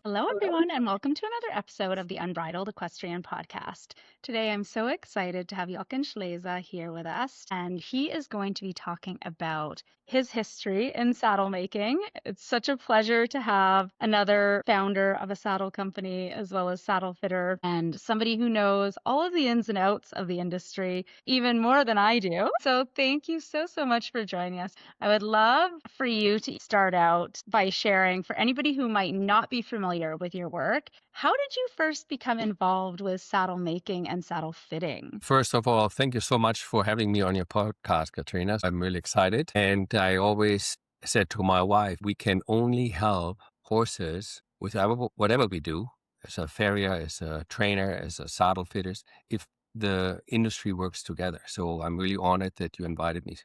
Hello, everyone, and welcome to another episode of the Unbridled Equestrian Podcast. Today, I'm so excited to have Jochen Schleese here with us, and he is going to be talking about his history in saddle making. It's such a pleasure to have another founder of a saddle company, as well as saddle fitter, and somebody who knows all of the ins and outs of the industry even more than I do. So, thank you so much for joining us. I would love for you to start out by sharing, for anybody who might not be familiar with your work, how did you first become involved with saddle making and saddle fitting? First of all, thank you so much for having me on your podcast, Katrina. I'm really excited. And I always said to my wife, we can only help horses with whatever we do, as a farrier, as a trainer, as a saddle fitters, if the industry works together. So I'm really honored that you invited me.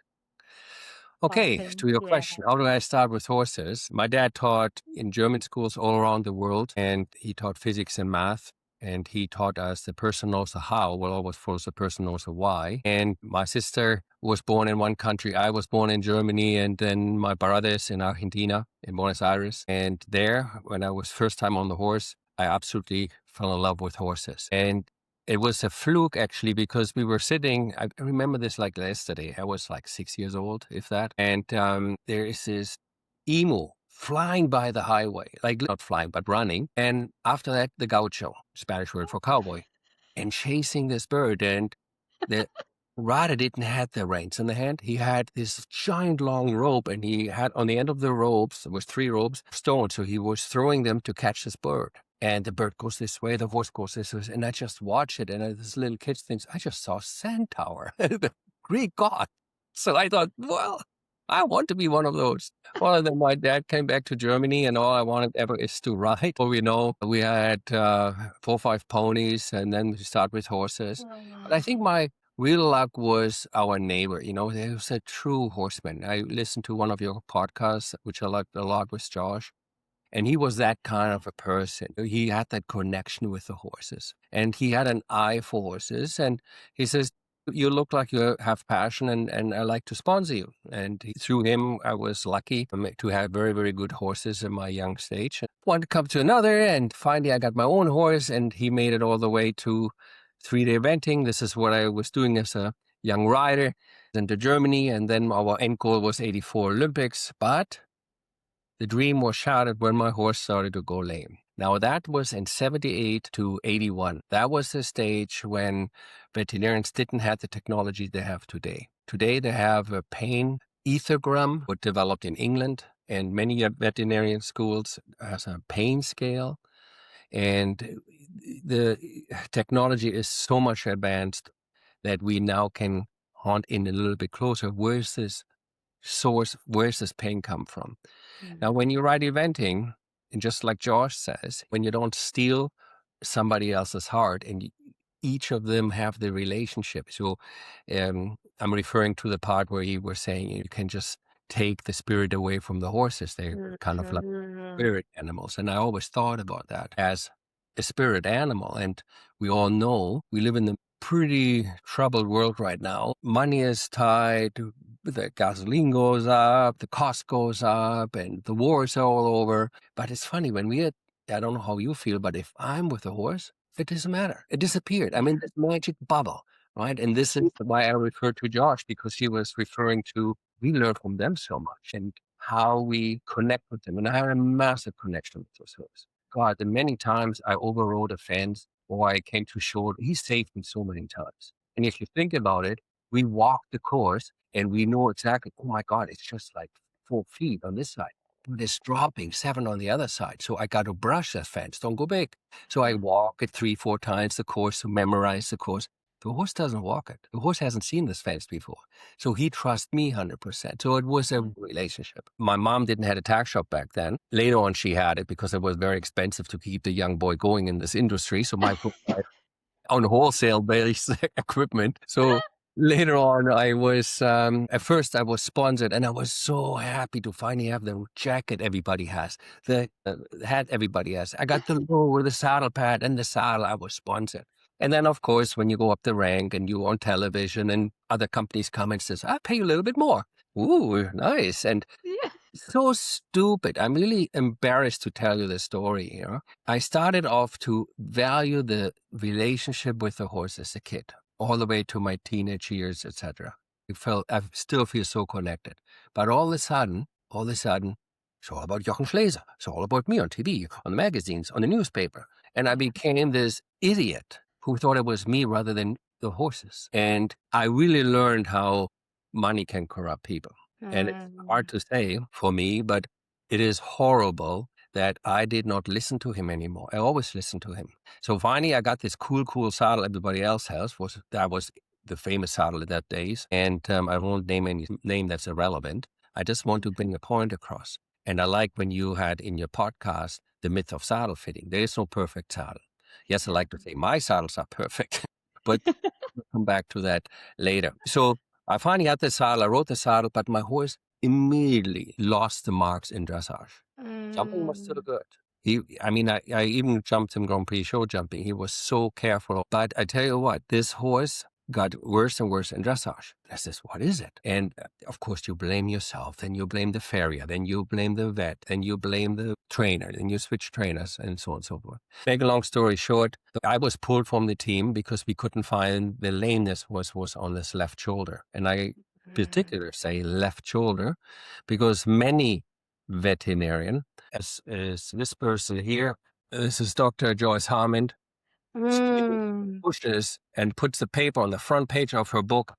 Okay, Awesome. to your Yeah. question, how do I start with horses? My dad taught in German schools all around the world, and he taught physics and math. And he taught us the person knows the how will always follows the person knows the why. And my sister was born in one country. I was born in Germany, and then my brothers in Argentina, in Buenos Aires. And there, when I was first time on the horse, I absolutely fell in love with horses. And it was a fluke, actually, because we were sitting. I remember this like yesterday. I was like 6 years old, if that. And there is this emu flying by the highway, like not flying, but running. And after that, the gaucho, Spanish word for cowboy, and chasing this bird. And the rider didn't have the reins in the hand. He had this giant long rope, and he had on the end of the ropes, there was 3 ropes, stones. So he was throwing them to catch this bird. And the bird goes this way, the horse goes this way. And I just watch it. And this little kid thinks, I just saw a centaur, the Greek god. So I thought, well, I want to be one of those. Well, and then my dad came back to Germany, and all I wanted ever is to ride. Well, we know we had 4 or 5 ponies, and then we start with horses. But I think my real luck was our neighbor. He was a true horseman. I listened to one of your podcasts, which I liked a lot, with Josh. And he was that kind of a person. He had that connection with the horses, and he had an eye for horses. And he says, you look like you have passion, and I like to sponsor you. And through him, I was lucky to have very, very good horses in my young stage. One to come to another, and finally I got my own horse, and he made it all the way to 3-day eventing. This is what I was doing as a young rider into Germany. And then our end goal was 84 Olympics. But the dream was shattered when my horse started to go lame. Now, that was in 78 to 81. That was the stage when veterinarians didn't have the technology they have today. Today, they have a pain ethogram, what developed in England, and many veterinarian schools has a pain scale. And the technology is so much advanced that we now can hunt in a little bit closer. Where's this source? Where's this pain come from? Now, when you ride eventing, and just like Josh says, when you don't steal somebody else's heart, and each of them have the relationship. So I'm referring to the part where you were saying you can just take the spirit away from the horses. They're kind of like spirit animals. And I always thought about that as a spirit animal. And we all know we live in a pretty troubled world right now. Money is tight. The gasoline goes up, the cost goes up, and the wars are all over. But it's funny, I don't know how you feel, but if I'm with a horse, it doesn't matter. It disappeared. I'm in this magic bubble, right? And this is why I referred to Josh, because he was referring to, we learn from them so much and how we connect with them. And I have a massive connection with those horses. God, and many times I overrode a fence or I came too short. He saved me so many times. And if you think about it, we walk the course and we know exactly, oh my God, it's just like 4 feet on this side. But it's dropping 7 on the other side. So I got to brush that fence. Don't go big. So I walk it 3, 4 times the course to memorize the course. The horse doesn't walk it. The horse hasn't seen this fence before. So he trusts me 100%. So it was a relationship. My mom didn't have a tack shop back then. Later on, she had it because it was very expensive to keep the young boy going in this industry. So my on wholesale based equipment. So later on, I was, at first I was sponsored, and I was so happy to finally have the jacket everybody has, the hat everybody has. I got the logo, the saddle pad, and the saddle. I was sponsored. And then, of course, when you go up the rank and you're on television and other companies come and says, I'll pay you a little bit more. Ooh, nice. And Yeah. So stupid. I'm really embarrassed to tell you this story, you know. I started off to value the relationship with the horse as a kid, all the way to my teenage years, etc. I still feel so connected. But all of a sudden, it's all about Jochen Schleese. It's all about me on TV, on the magazines, on the newspaper. And I Yeah. became this idiot who thought it was me rather than the horses. And I really learned how money can corrupt people. And it's hard Mm. to say for me, but it is horrible that I did not listen to him anymore. I always listened to him. So finally, I got this cool saddle everybody else has. That was the famous saddle in that days. And I won't name any name that's irrelevant. I just want to bring a point across. And I like when you had in your podcast the myth of saddle fitting. There is no perfect saddle. Yes, I like to say my saddles are perfect, but we'll come back to that later. So I finally had the saddle. I rode the saddle, but my horse immediately lost the marks in dressage. Jumping was still Mm. good. I even jumped him Grand Prix show jumping. He was so careful. But I tell you what, this horse got worse and worse in dressage. I says, what is it? And of course, you blame yourself. Then you blame the farrier. Then you blame the vet. Then you blame the trainer. Then you switch trainers and so on and so forth. Make a long story short, I was pulled from the team because we couldn't find the lameness was on this left shoulder. And I Mm. particularly say left shoulder because many veterinarian, as this person here, this is Dr. Joyce Harmond, she Mm. pushes and puts the paper on the front page of her book,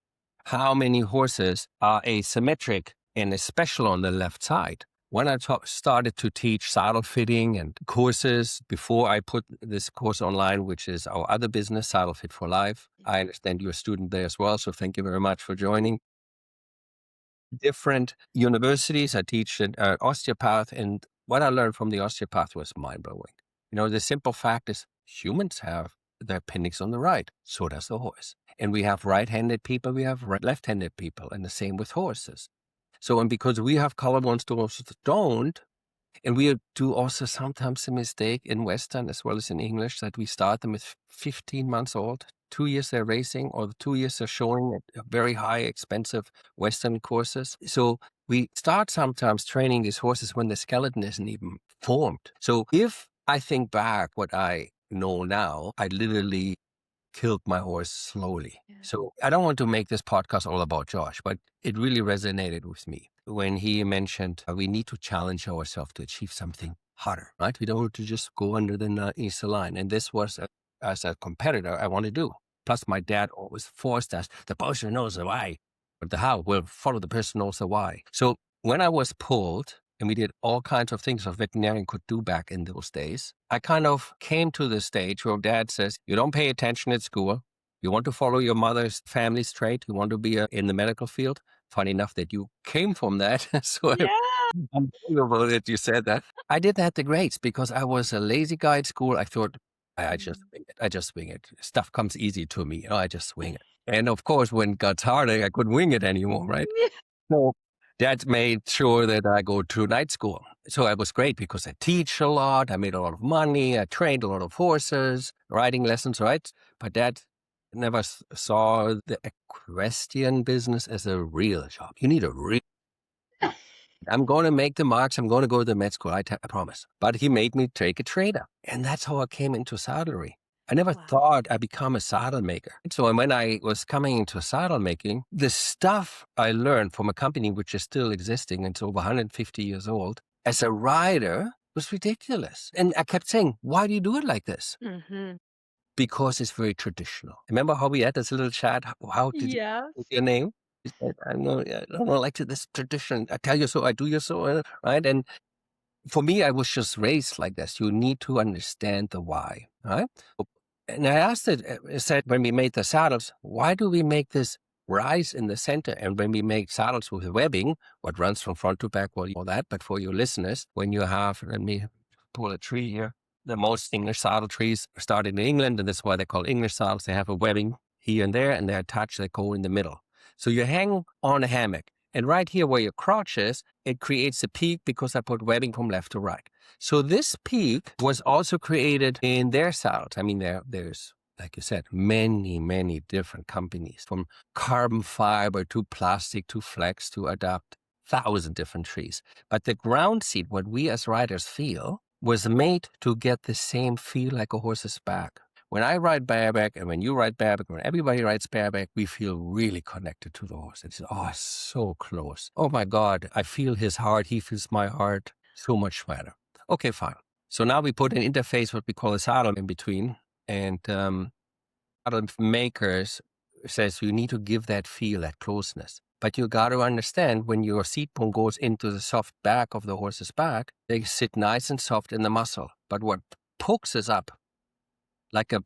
how many horses are asymmetric and especially on the left side. When I started to teach saddle fitting and courses before I put this course online, which is our other business, Saddle Fit for Life. I understand you're a student there as well, so thank you very much for joining. Different universities. I teach an osteopath, and what I learned from the osteopath was mind blowing. You know, the simple fact is humans have their appendix on the right, so does the horse. And we have right-handed people, we have left-handed people, and the same with horses. So, and because we have collarbones, horses don't, and we do also sometimes a mistake in Western as well as in English that we start them with 15 months old. 2 years they're racing, or 2 years they're showing at very high, expensive Western courses. So we start sometimes training these horses when the skeleton isn't even formed. So if I think back what I know now, I literally killed my horse slowly. Yeah. So I don't want to make this podcast all about Josh, but it really resonated with me when he mentioned we need to challenge ourselves to achieve something harder, right? We don't want to just go under the east line. And this was, as a competitor, I want to do. Plus, my dad always forced us, the person knows the why, but the how will follow the person knows the why. So when I was pulled, and we did all kinds of things a veterinarian could do back in those days, I kind of came to the stage where dad says, you don't pay attention at school. You want to follow your mother's family straight. You want to be in the medical field. Funny enough that you came from that. So Yeah. unbelievable that you said that. I did that the grades because I was a lazy guy at school. I thought, I just Mm. wing it. I just wing it. Stuff comes easy to me. You know, I just wing it. And of course, when it got harder, I couldn't wing it anymore, right? So that made sure that I go to night school. So it was great because I teach a lot. I made a lot of money. I trained a lot of horses, riding lessons, right? But Dad never saw the equestrian business as a real job. You need a real. I'm going to make the marks. I'm going to go to the med school. I promise. But he made me take a trader. And that's how I came into saddlery. I never Wow. thought I'd become a saddle maker. So when I was coming into saddle making, the stuff I learned from a company which is still existing, it's over 150 years old, as a rider was ridiculous. And I kept saying, why do you do it like this? Mm-hmm. Because it's very traditional. Remember how we had this little chat? How did you Yes. what's your name? He said, I don't know, like this tradition. I tell you so, I do you so, right? And for me, I was just raised like this. You need to understand the why, right? And I asked it, I said, when we made the saddles, why do we make this rise in the center? And when we make saddles with webbing, what runs from front to back, well, you know that. But for your listeners, when you have, let me pull a tree here. The most English saddle trees started in England, and that's why they're called English saddles. They have a webbing here and there, and they're attached, they go in the middle. So you hang on a hammock. And right here where your crotch is, it creates a peak because I put webbing from left to right. So this peak was also created in their saddles. I mean, there's, like you said, many different companies, from carbon fiber to plastic to flex to adapt. 1,000 different trees. But the ground seat, what we as riders feel, was made to get the same feel like a horse's back. When I ride bareback and when you ride bareback, when everybody rides bareback, we feel really connected to the horse. It's, oh, so close. Oh my God, I feel his heart. He feels my heart. So much better. Okay, fine. So now we put an interface, what we call a saddle in between. And saddle makers says you need to give that feel, that closeness. But you got to understand when your seat bone goes into the soft back of the horse's back, they sit nice and soft in the muscle. But what pokes us up like a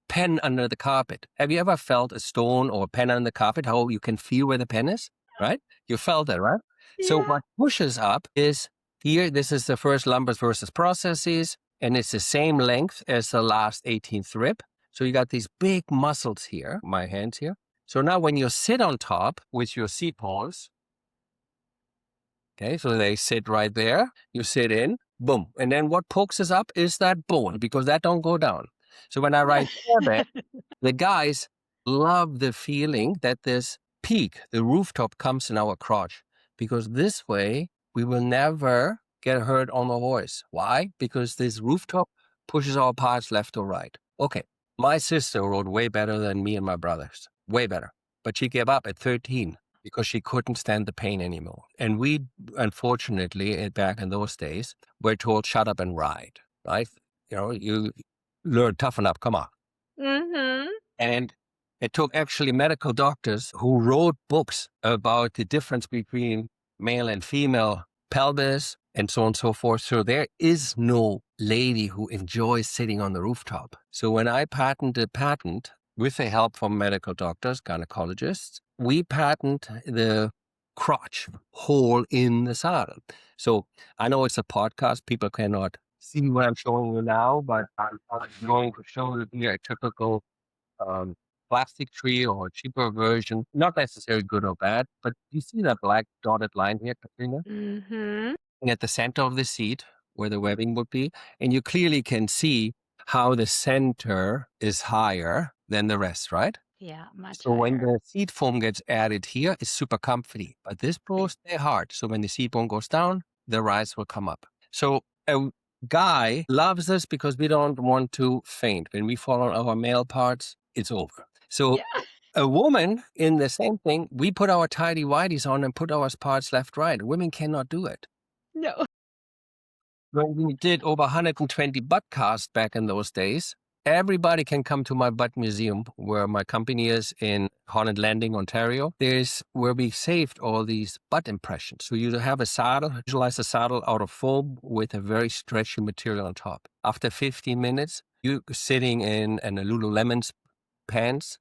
pen under the carpet. Have you ever felt a stone or a pen under the carpet, how you can feel where the pen is, right? You felt that, right? So Yeah. what pushes up is here, this is the first lumbus versus processes, and it's the same length as the last 18th rib. So you got these big muscles here, my hands here. So now when you sit on top with your seat poles, okay, so they sit right there, you sit in, boom. And then what pokes us up is that bone because that don't go down. So when I ride bareback, the guys love the feeling that this peak, the rooftop comes in our crotch because this way we will never get hurt on the horse. Why? Because this rooftop pushes our parts left or right. Okay. My sister rode way better than me and my brothers, way better. But she gave up at 13 because she couldn't stand the pain anymore. And we, unfortunately, back in those days, were told, shut up and ride, right? You know, you learn, toughen up, come on. Mm-hmm. And it took actually medical doctors who wrote books about the difference between male and female pelvis and so on and so forth. So there is no lady who enjoys sitting on the rooftop. So when I patented patent with the help from medical doctors, gynecologists, we patent the crotch hole in the saddle. So I know it's a podcast. People cannot see what I'm showing you now, but I'm going to show you here a typical um, plastic tree or a cheaper version, not necessarily good or bad, but you see that black dotted line here, Katrina? Mm-hmm. And at the center of the seat where the webbing would be, and you clearly can see how the center is higher than the rest, right? Yeah, much So when higher. the seat foam gets added here, it's super comfy, but this blows stay hard. So when the seat bone goes down, the rise will come up. So a guy loves this because we don't want to faint. When we fall on our male parts, it's over. So Yeah. a woman in the same thing, we put our tidy whities on and put our parts left, right. Women cannot do it. No. When we did over 120 butt casts back in those days, everybody can come to my butt museum where my company is in Holland Landing, Ontario. There's where we saved all these butt impressions. So you have a saddle, visualize a saddle out of foam with a very stretchy material on top. After 15 minutes, you're sitting in a Lululemon's pants.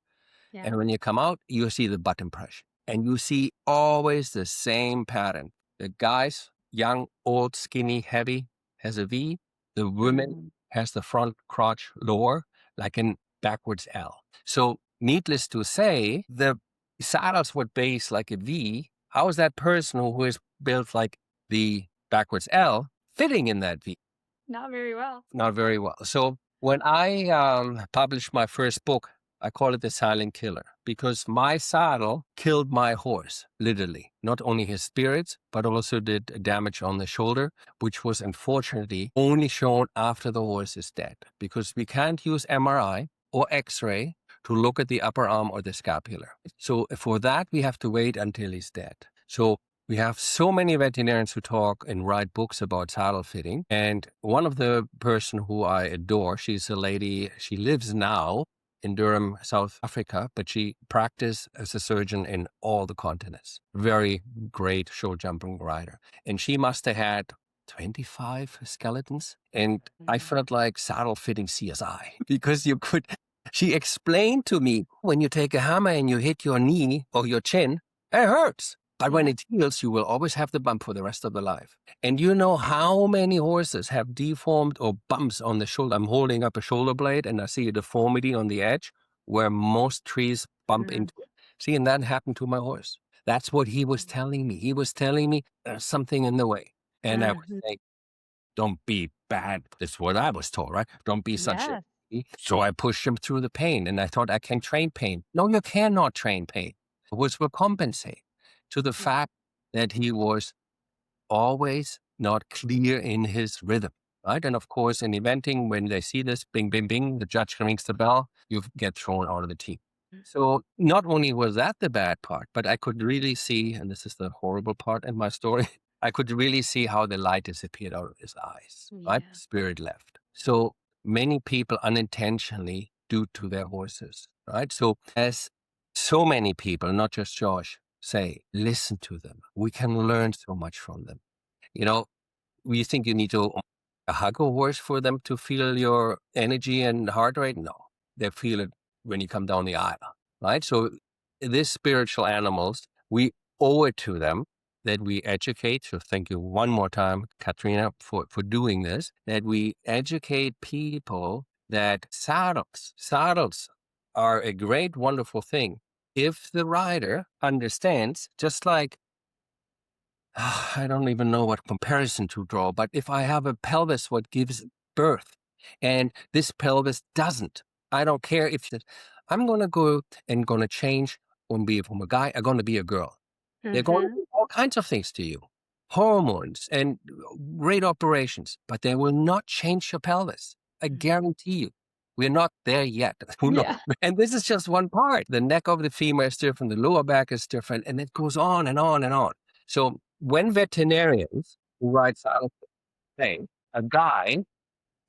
Yeah. And when you come out, you see the butt impression. And you see always the same pattern. The guys, young, old, skinny, heavy, has a V. The woman Mm. has the front crotch lower, like in backwards L. So needless to say, the saddles would base like a V. How is that person who is built like the backwards L fitting in that V? Not very well. Not very well. So when I published my first book, I call it The Silent Killer because my saddle killed my horse, literally. Not only his spirits, but also did damage on the shoulder, which was unfortunately only shown after the horse is dead because we can't use MRI or X-ray to look at the upper arm or the scapular. So for that, we have to wait until he's dead. So we have so many veterinarians who talk and write books about saddle fitting. And one of the person who I adore, she's a lady, she lives now in Durham, South Africa, but she practiced as a surgeon in all the continents. Very great show jumping rider. And she must have had 25 skeletons. And I felt like saddle fitting CSI because you could, she explained to me when you take a hammer and you hit your knee or your chin, it hurts. But when Yeah. it heals, you will always have the bump for the rest of the life. And you know how many horses have deformed or bumps on the shoulder? I'm holding up a shoulder blade and I see a deformity on the edge where most trees bump Mm. into it. See, and that happened to my horse. That's what he was telling me. He was telling me there's something in the way. And I was Mhm. saying, don't be bad. That's what I was told, right? Don't be such a. Yes. So I pushed him through the pain and I thought I can train pain. No, you cannot train pain, which will compensate to the Yeah. fact that he was always not clear in his rhythm, right? And of course, in eventing, when they see this, bing, bing, bing, the judge rings the bell, you get thrown out of the team. So not only was that the bad part, but I could really see, and this is the horrible part in my story, I could really see how the light disappeared out of his eyes, right? Yeah. Spirit left. So many people unintentionally do to their horses, right? So as so many people, not just Josh, say, listen to them. We can learn so much from them. You know, you think you need to hug a horse for them to feel your energy and heart rate? No, they feel it when you come down the aisle, right? So these spiritual animals, we owe it to them that we educate. So thank you one more time, Katrina, for doing this, that we educate people that saddles are a great, wonderful thing. If the rider understands, just like I don't even know what comparison to draw, but if I have a pelvis, what gives birth, and this pelvis doesn't, I don't care if I'm going to go and going to change and be from a guy, I'm going to be a girl. They're going to Mm-hmm. do all kinds of things to you, hormones and great operations, but they will not change your pelvis. I guarantee you. We're not there yet. Who knows? Yeah. And this is just one part. The neck of the femur is different, the lower back is different, and it goes on and on and on. So when veterinarians who ride saddle say a guy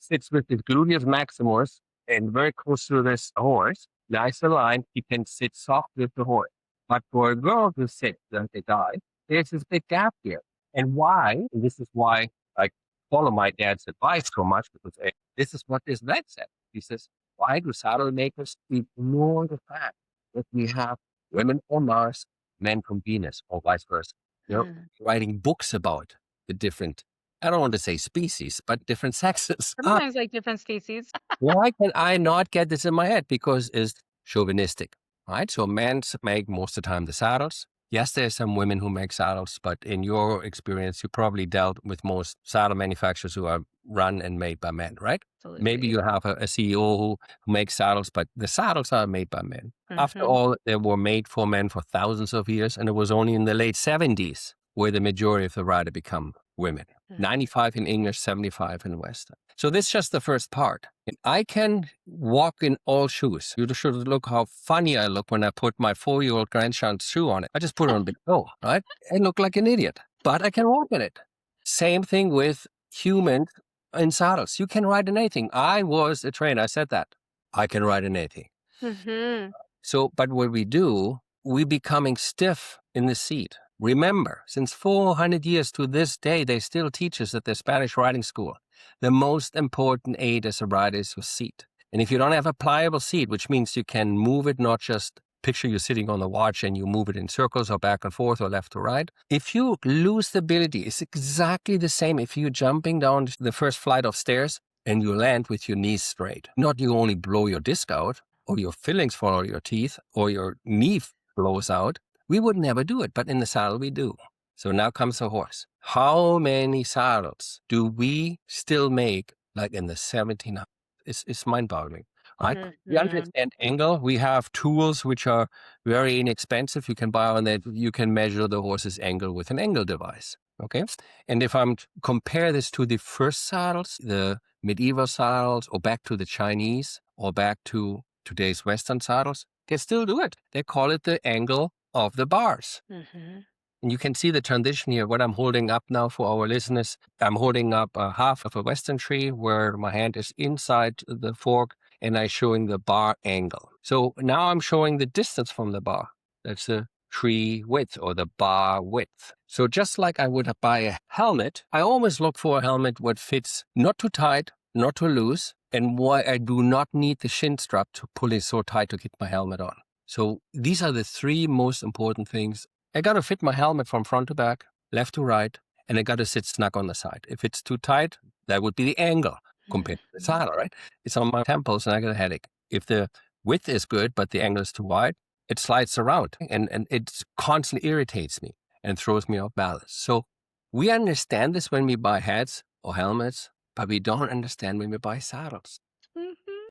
sits with his gluteus maximus and very close to this horse, nice aligned, he can sit soft with the horse. But for a girl to sit like a guy, there's this big gap here. And why? And this is why I follow my dad's advice so much because this is what this vet said. He says, why do saddle makers ignore the fact that we have women from Mars, men from Venus, or vice versa? You know, Mm. writing books about the different, I don't want to say species, but different sexes. Sometimes like different species. Why can I not get this in my head? Because it's chauvinistic, right? So men make most of the time the saddles. Yes, there's some women who make saddles, but in your experience, you probably dealt with most saddle manufacturers who are run and made by men, right? Maybe Absolutely. you have a CEO who makes saddles, but the saddles are made by men. After Mm-hmm. all, they were made for men for thousands of years, and it was only in the late 70s where the majority of the rider become women. 95 in English, 75 in Western. So this is just the first part. I can walk in all shoes. You should look how funny I look when I put my 4-year-old grandson's shoe on it. I just put it on a big toe, right? I look like an idiot, but I can walk in it. Same thing with humans in saddles. You can ride in anything. I was a trainer. I said that. I can ride in anything. Mm-hmm. So, but what we do, we becoming stiff in the seat. Remember, since 400 years to this day, they still teach us at the Spanish riding school. The most important aid as a rider is your seat. And if you don't have a pliable seat, which means you can move it, not just picture you sitting on the watch and you move it in circles or back and forth or left to right. If you lose stability, it's exactly the same if you're jumping down the first flight of stairs and you land with your knees straight. Not you only blow your disc out, or your fillings fall out of your teeth, or your knee blows out, we would never do it. But in the saddle, we do. So now comes the horse. How many saddles do we still make like in the 1700s? It's mind-boggling, right? We Mm-hmm. understand angle. We have tools which are very inexpensive. You can buy on that. You can measure the horse's angle with an angle device. Okay. And if I'm compare this to the first saddles, the medieval saddles, or back to the Chinese, or back to today's Western saddles, they still do it. They call it the angle of the bars. Mm-hmm. And you can see the transition here. What I'm holding up now for our listeners, I'm holding up a half of a Western tree where my hand is inside the fork and I'm showing the bar angle. So now I'm showing the distance from the bar. That's the tree width or the bar width. So just like I would buy a helmet, I always look for a helmet what fits not too tight, not too loose, and why I do not need the shin strap to pull it so tight to get my helmet on. So these are the three most important things. I got to fit my helmet from front to back, left to right, and I got to sit snug on the side. If it's too tight, that would be the angle compared to the Mm-hmm. saddle, right? It's on my temples and I get a headache. If the width is good, but the angle is too wide, it slides around and it constantly irritates me and throws me off balance. So we understand this when we buy hats or helmets, but we don't understand when we buy saddles. Mm-hmm.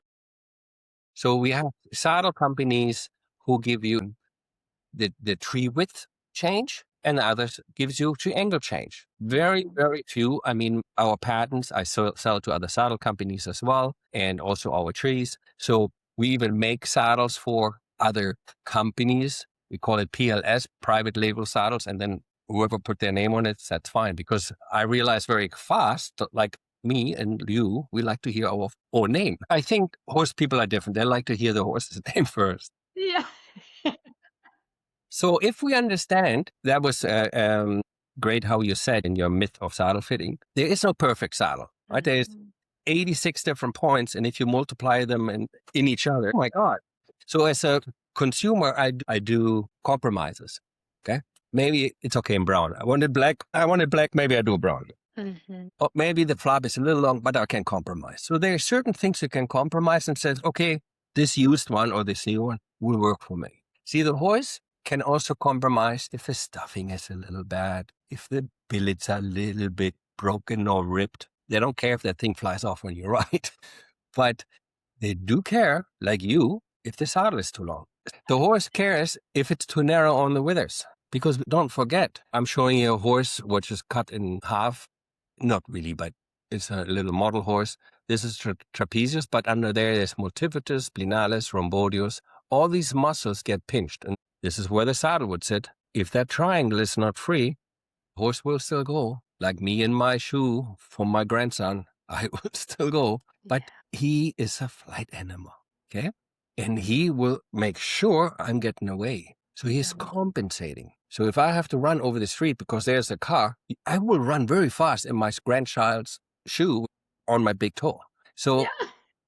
So we have saddle companies who give you the tree width change and others gives you to angle change. Very, Mhm. very few. I mean, our patents I sell to other saddle companies as well, and also our trees. So we even make saddles for other companies. We call it PLS, private label saddles, and then whoever put their name on it, that's fine. Because I realized very fast, that, like me and you, we like to hear our own name. I think horse people are different. They like to hear the horse's name first. Yeah. So if we understand, that was great how you said in your myth of saddle fitting, there is no perfect saddle, right? There's Mhm. 86 different points, and if you multiply them in each other, oh my God. So as a consumer, I do compromises, okay? Maybe it's okay in brown. I wanted black, maybe I do brown. Mhm. Or maybe the flap is a little long, but I can compromise. So there are certain things you can compromise and says, okay, this used one or this new one will work for me. See, the horse can also compromise if the stuffing is a little bad, if the billets are a little bit broken or ripped. They don't care if that thing flies off when you ride, but they do care, like you, if the saddle is too long. The horse cares if it's too narrow on the withers. Because don't forget, I'm showing you a horse which is cut in half. Not really, but it's a little model horse. This is trapezius, but under there's multifidus, spinalis, rhomboideus. All these muscles get pinched, and this is where the saddle would sit. If that triangle is not free, horse will still go. Like me in my shoe for my grandson, I will still go. Yeah. But he is a flight animal, okay? And he will make sure I'm getting away. So he's Yeah. compensating. So if I have to run over the street because there's a car, I will run very fast in my grandchild's shoe on my big toe. So Yeah.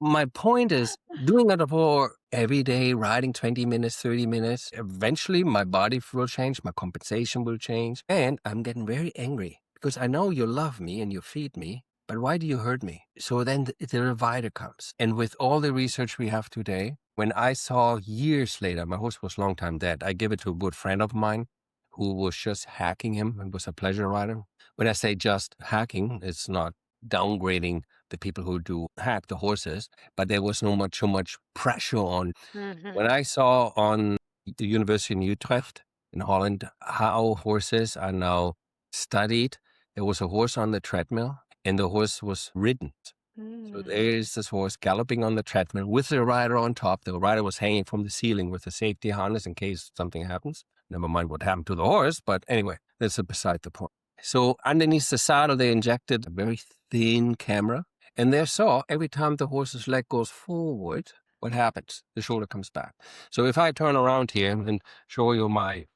my point is doing it for every day, riding 20 minutes, 30 minutes. Eventually, my body will change, my compensation will change. And I'm getting very angry because I know you love me and you feed me, but why do you hurt me? So then the divider comes. And with all the research we have today, when I saw years later, my horse was long time dead. I gave it to a good friend of mine who was just hacking him and was a pleasure rider. When I say just hacking, it's not downgrading the people who do hack the horses, but there was no so much pressure on. When Mhm. I saw on the University in Utrecht in Holland how horses are now studied, there was a horse on the treadmill and the horse was ridden. So Mm. there's this horse galloping on the treadmill with the rider on top. The rider was hanging from the ceiling with a safety harness in case something happens. Never mind what happened to the horse, but anyway, that's beside the point. So underneath the saddle, they injected a very thin camera, and they saw every time the horse's leg goes forward, what happens? The shoulder comes back. So if I turn around here and show you my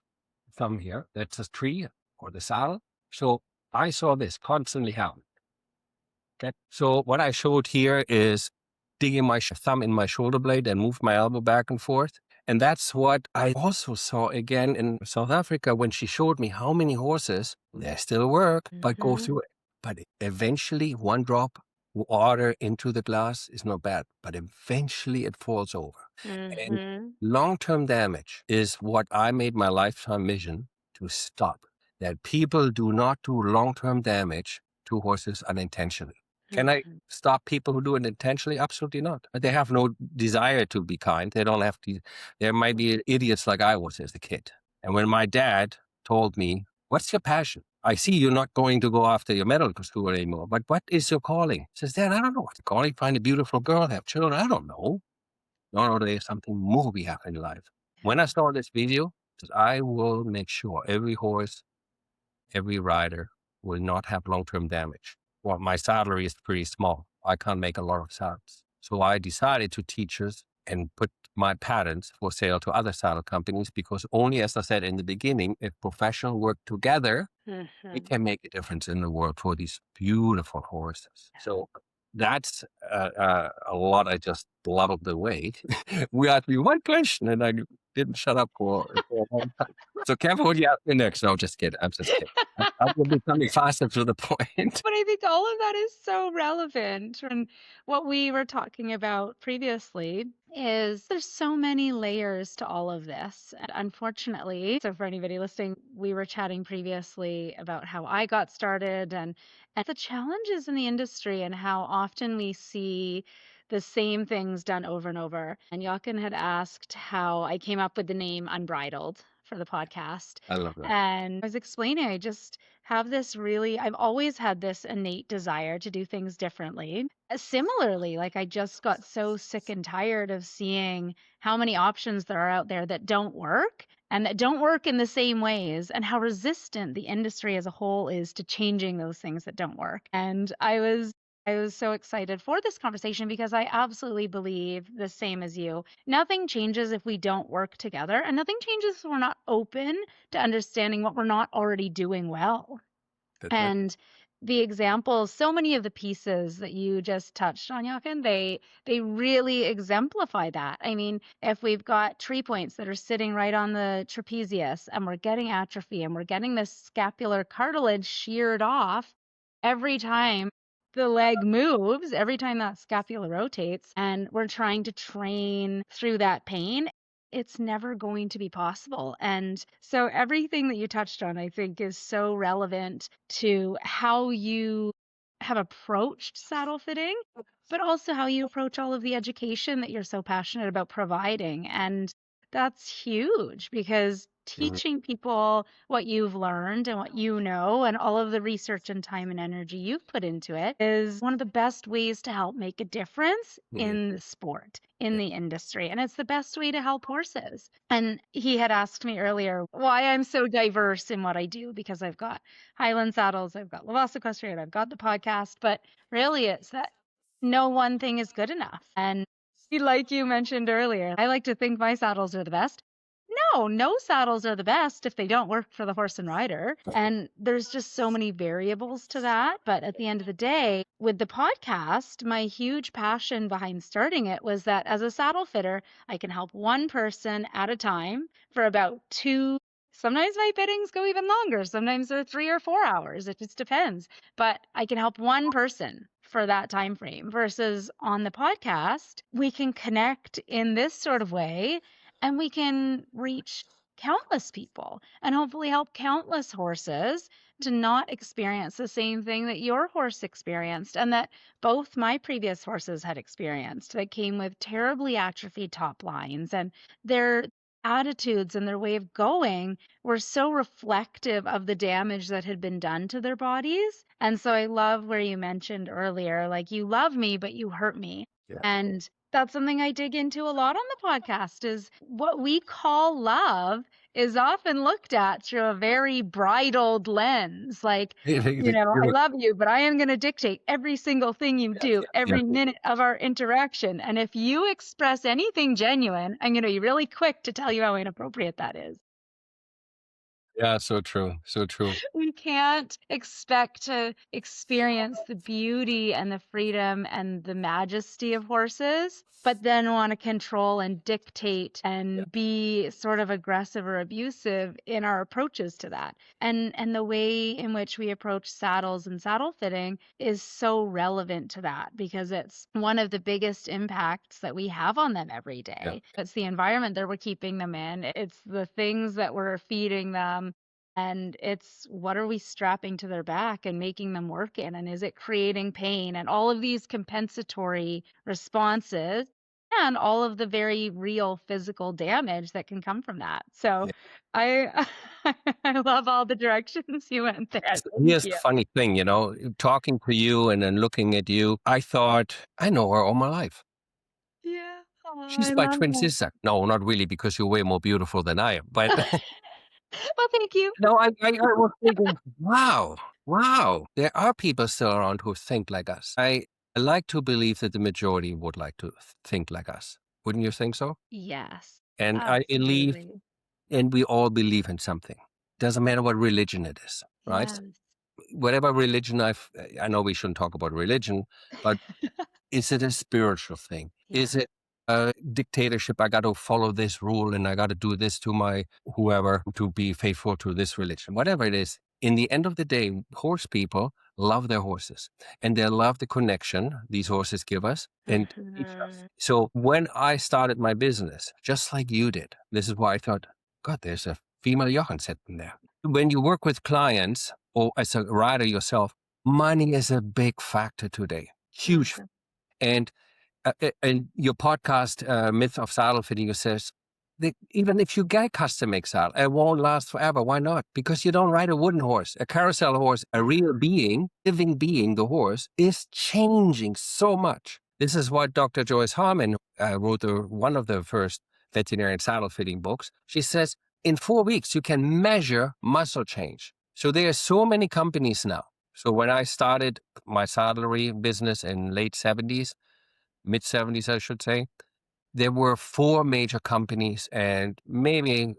thumb here, that's a tree or the saddle. So I saw this constantly happen. Okay. So what I showed here is digging my thumb in my shoulder blade and move my elbow back and forth. And that's what I also saw again in South Africa when she showed me how many horses, they still work, but go Mhm. through it. But eventually, one drop water into the glass is not bad, but eventually it falls over. And Mhm. long-term damage is what I made my lifetime mission to stop. That people do not do long-term damage to horses unintentionally. Can I Mhm. stop people who do it intentionally? Absolutely not. They have no desire to be kind. They don't have to. There might be idiots like I was as a kid. And when my dad told me, "What's your passion? I see you're not going to go after your medical school anymore, but what is your calling?" He says, "Dad, I don't know what's calling. Find a beautiful girl, have children. I don't know. No, there's something more we have in life." When I saw this video, I will make sure every horse, every rider will not have long-term damage. Well, my salary is pretty small. I can't make a lot of saddles. So I decided to teach us and put my patents for sale to other saddle companies because only, as I said in the beginning, if professionals work together, we Mhm. can make a difference in the world for these beautiful horses. So that's a lot. I just blubbered away. We asked me one question and I didn't shut up for a long time. So careful what you ask me next. No, just kidding. I'm just kidding. I will be coming faster to the point. But I think all of that is so relevant. And what we were talking about previously is there's so many layers to all of this. And unfortunately, so for anybody listening, we were chatting previously about how I got started and the challenges in the industry and how often we see the same things done over and over. And Jochen had asked how I came up with the name Unbridled. for the podcast. I love that. And I was explaining, I just have this really, I've always had this innate desire to do things differently. Similarly, like I just got so sick and tired of seeing how many options there are out there that don't work and that don't work in the same ways, and how resistant the industry as a whole is to changing those things that don't work. And I was so excited for this conversation because I absolutely believe the same as you. Nothing changes if we don't work together, and nothing changes if we're not open to understanding what we're not already doing well. That's right. And the examples, so many of the pieces that you just touched on, Jochen, they really exemplify that. I mean, if we've got tree points that are sitting right on the trapezius and we're getting atrophy and we're getting this scapular cartilage sheared off every time the leg moves, every time that scapula rotates, and we're trying to train through that pain, it's never going to be possible. And so everything that you touched on, I think, is so relevant to how you have approached saddle fitting, but also how you approach all of the education that you're so passionate about providing. And that's huge because Mhm. teaching people what you've learned and what you know and all of the research and time and energy you've put into it is one of the best ways to help make a difference Yeah. in the sport, in Yeah. the industry. And it's the best way to help horses. And he had asked me earlier why I'm so diverse in what I do, because I've got Highland Saddles, I've got Lavasse Equestrian, I've got the podcast, but really it's that no one thing is good enough. And like you mentioned earlier, I like to think my saddles are the best. No, no saddles are the best if they don't work for the horse and rider. And there's just so many variables to that. But at the end of the day, with the podcast, my huge passion behind starting it was that as a saddle fitter, I can help one person at a time for about two. Sometimes my fittings go even longer. Sometimes they're 3 or 4 hours. It just depends. But I can help one person for that time frame versus on the podcast, we can connect in this sort of way and we can reach countless people and hopefully help countless horses to not experience the same thing that your horse experienced and that both my previous horses had experienced, that came with terribly atrophied top lines, and their attitudes and their way of going were so reflective of the damage that had been done to their bodies. And so I love where you mentioned earlier, like, you love me, but you hurt me. Yeah. And that's something I dig into a lot on the podcast, is what we call love is often looked at through a very bridled lens. Like, I You're- love you, but I am going to dictate every single thing you yeah, do, yeah, yeah. every minute of our interaction. And if you express anything genuine, I'm going to be really quick to tell you how inappropriate that is. Yeah, so true. So true. We can't expect to experience the beauty and the freedom and the majesty of horses, but then want to control and dictate Yeah. and be sort of aggressive or abusive in our approaches to that. And the way in which we approach saddles and saddle fitting is so relevant to that, because it's one of the biggest impacts that we have on them every Yeah. day. It's the environment that we're keeping them in. It's the things that we're feeding them, and it's what are we strapping to their back and making them work in? And is it creating pain? And all of these compensatory responses and all of the very real physical damage that can come from that. So Yeah. I I love all the directions you went there. Thank Here's the you. funny thing, talking to you and then looking at you, I thought, I know her all my life. Yeah. Oh, She's I my love twin that. sister. No, not really, because you're way more beautiful than I am. But Well, thank you. no, I was thinking, wow, wow, there are people still around who think like us. I like to believe that the majority would like to think like us. Wouldn't you think so? Yes, And I believe, absolutely. and we all believe in something. Doesn't matter what religion it is, right? Yes. Whatever religion I know we shouldn't talk about religion, but is it a spiritual thing? Yeah. Is it a dictatorship? I got to follow this rule and I got to do this to my whoever to be faithful to this religion, whatever it is. In the end of the day, horse people love their horses and they love the connection these horses give us and teach us. Mhm. So when I started my business, just like you did, this is why I thought, God, there's a female Jochen sitting there. When you work with clients or as a rider yourself, money is a big factor today. Huge. Massive. And your podcast, Myth of Saddle Fitting, says even if you get custom made saddle, it won't last forever. Why not? Because you don't ride a wooden horse. A carousel horse, a real being, living being, the horse, is changing so much. This is what Dr. Joyce Harmon wrote one of the first veterinarian saddle fitting books. She says, in 4 weeks, you can measure muscle change. So there are so many companies now. So when I started my saddlery business in late 70s, mid 70s, I should say, there were 4 major companies and maybe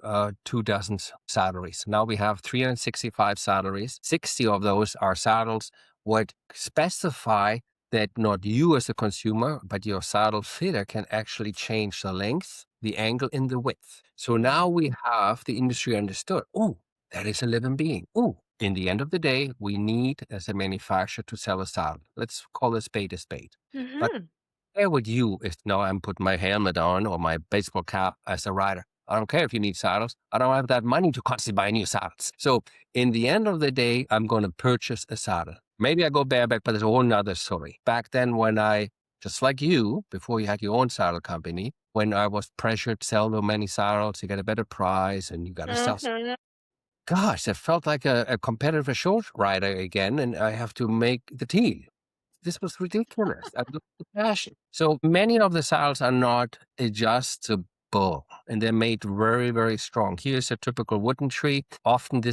24 saddleries. Now we have 365 saddleries. 60 of those are saddles would specify that not you as a consumer, but your saddle fitter can actually change the length, the angle, and the width. So now we have the industry understood, oh, that is a living being. Oh, in the end of the day, we need, as a manufacturer, to sell a saddle. Let's call a spade a spade. But Mm-hmm. where would you, if now I'm putting my helmet on or my baseball cap as a rider? I don't care if you need saddles. I don't have that money to constantly buy new saddles. So in the end of the day, I'm going to purchase a saddle. Maybe I go bareback, but it's a whole nother story. Back then when just like you, before you had your own saddle company, when I was pressured to sell so many saddles, you get a better price and you got to sell. Mm-hmm. Gosh, it felt like a competitive short rider again, and I have to make the team. This was ridiculous. I looked at the passion. So many of the saddles are not adjustable and they're made very, very strong. Here's a typical wooden tree. Often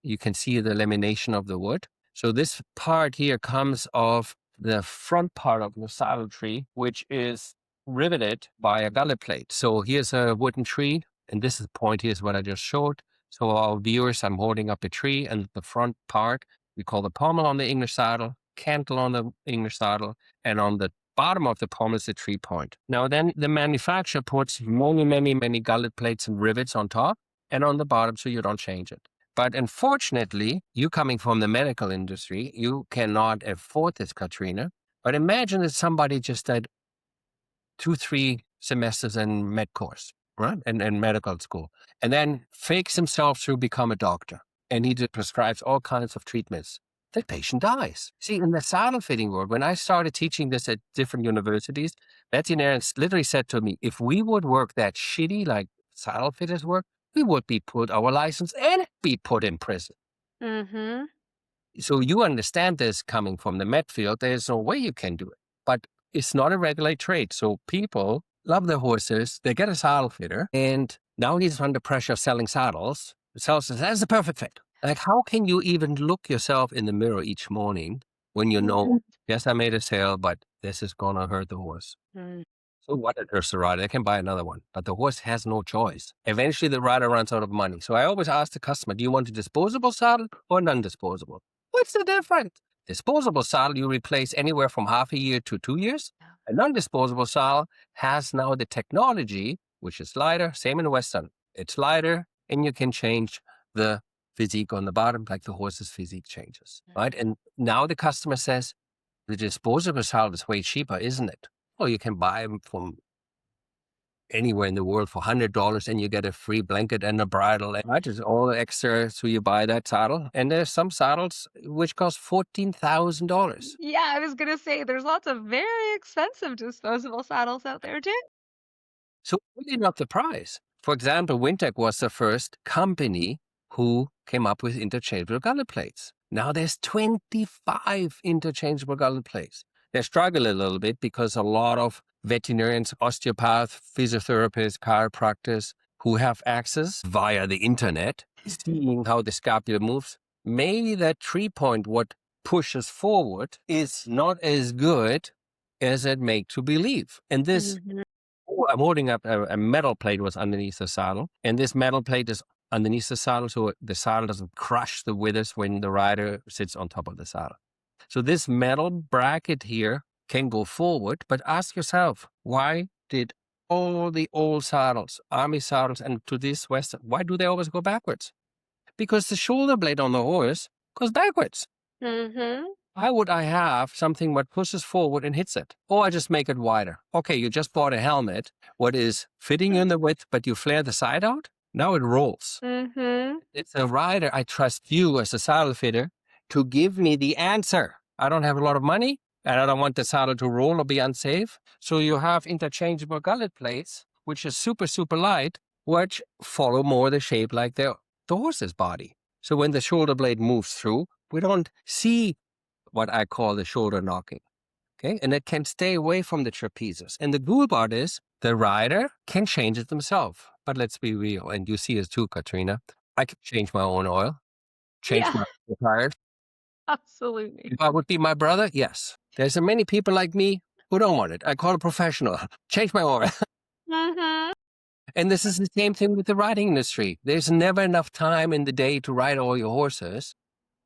you can see the lamination of the wood. So this part here comes off the front part of the saddle tree, which is riveted by a gullet plate. So here's a wooden tree, and this is the point. Here's what I just showed. So our viewers, I'm holding up a tree, and the front part, we call the pommel on the English saddle, cantle on the English saddle, and on the bottom of the pommel is the tree point. Now then the manufacturer puts many, many, many gullet plates and rivets on top and on the bottom so you don't change it. But unfortunately, you coming from the medical industry, you cannot afford this, Katrina. But imagine that somebody just did 2-3 semesters in med course, right? And medical school, and then fakes himself through become a doctor. And he prescribes all kinds of treatments. The patient dies. See, in the saddle fitting world, when I started teaching this at different universities, veterinarians literally said to me, if we would work that shitty like saddle fitters work, we would be put our license and be put in prison. Mm-hmm. So you understand this coming from the med field. There's no way you can do it. But it's not a regulated trade. So people love their horses. They get a saddle fitter. And now he's under pressure of selling saddles. The seller says, that's the perfect fit. Like, how can you even look yourself in the mirror each morning when you know, yes, I made a sale, but this is going to hurt the horse? Mm-hmm. So what it hurts the rider? They can buy another one, but the horse has no choice. Eventually, the rider runs out of money. So I always ask the customer, do you want a disposable saddle or non-disposable? What's the difference? Disposable saddle, you replace anywhere from half a year to 2 years. A non-disposable saddle has now the technology, which is lighter, same in Western. It's lighter, and you can change the physique on the bottom, like the horse's physique changes, right? And now the customer says, the disposable saddle is way cheaper, isn't it? Well, you can buy them from anywhere in the world for $100 and you get a free blanket and a bridle. Right? Just all the extra, so you buy that saddle. And there's some saddles which cost $14,000. Yeah, I was gonna say there's lots of very expensive disposable saddles out there too. So really not the price. For example, Wintec was the first company who came up with interchangeable gullet plates. Now there's 25 interchangeable gullet plates. They struggle a little bit because a lot of veterinarians, osteopaths, physiotherapists, chiropractors who have access via the internet, seeing how the scapula moves, maybe that 3-point what pushes forward is not as good as it make to believe. And this Mm-hmm. I'm holding up a metal plate was underneath the saddle, and this metal plate is underneath the saddle, so the saddle doesn't crush the withers when the rider sits on top of the saddle. So this metal bracket here can go forward, but ask yourself, why did all the old saddles, army saddles, and to this western, why do they always go backwards? Because the shoulder blade on the horse goes backwards. Mm-hmm. Why would I have something that pushes forward and hits it? Or I just make it wider. Okay, you just bought a helmet, what is fitting you in the width, but you flare the side out? Now it rolls. Mm-hmm. It's a rider. I trust you as a saddle fitter to give me the answer. I don't have a lot of money, and I don't want the saddle to roll or be unsafe. So you have interchangeable gullet plates, which is super, super light, which follow more the shape like the horse's body. So when the shoulder blade moves through, we don't see what I call the shoulder knocking. Okay. And it can stay away from the trapezes. And the cool part is the rider can change it themselves. But let's be real. And you see it too, Katrina. I can change my own oil, change Yeah, my tires. absolutely. If I would be my brother, yes. There's so many people like me who don't want it. I call a professional. Change my oil. Mhm. And this is the same thing with the riding industry. There's never enough time in the day to ride all your horses.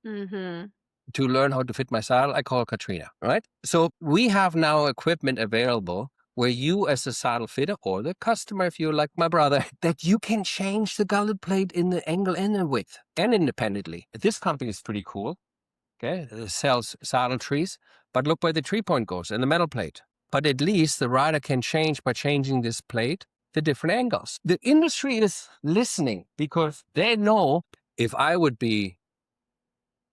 Mhm. To learn how to fit my saddle, I call Katrina, right? So we have now equipment available where you as a saddle fitter or the customer, if you're like my brother, that you can change the gullet plate in the angle and the width and independently. This company is pretty cool. Okay. It sells saddle trees, but look where the tree point goes and the metal plate. But at least the rider can change by changing this plate the different angles. The industry is listening because they know if I would be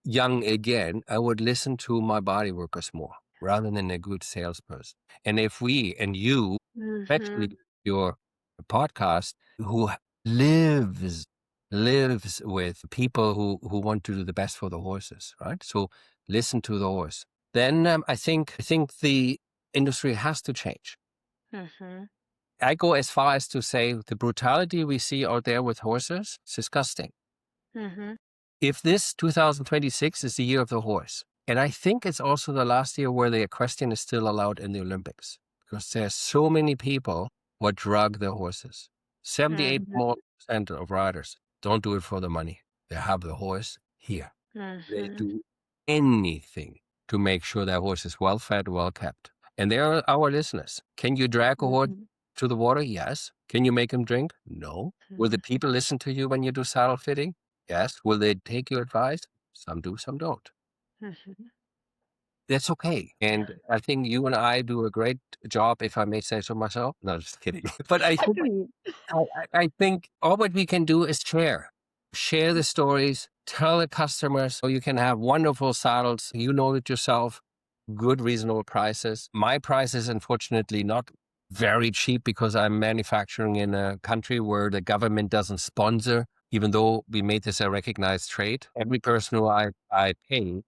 young again, I would listen to my body workers more rather than a good salesperson. And if we and you, especially Mhm. your podcast, who lives lives with people who want to do the best for the horses, right? So listen to the horse. Then I think the industry has to change. Mhm. I go as far as to say the brutality we see out there with horses is disgusting. Mhm. If this 2026 is the year of the horse, and I think it's also the last year where the equestrian is still allowed in the Olympics, because there's so many people who drug their horses. 78 Mhm. more percent of riders don't do it for the money. They have the horse here. They Mhm. do anything to make sure their horse is well fed, well kept. And they are our listeners. Can you drag a horse Mhm. to the water? Yes. Can you make him drink? No. Will the Mhm. people listen to you when you do saddle fitting? Yes. Will they take your advice? Some do, some don't. Mhm. That's okay. And I think you and I do a great job, if I may say so myself. No, just kidding. But Agreed. I think all what we can do is share the stories, tell the customers so you can have wonderful saddles. You know it yourself, good, reasonable prices. My price is unfortunately not very cheap because I'm manufacturing in a country where the government doesn't sponsor, even though we made this a recognized trade. Every person who I pay,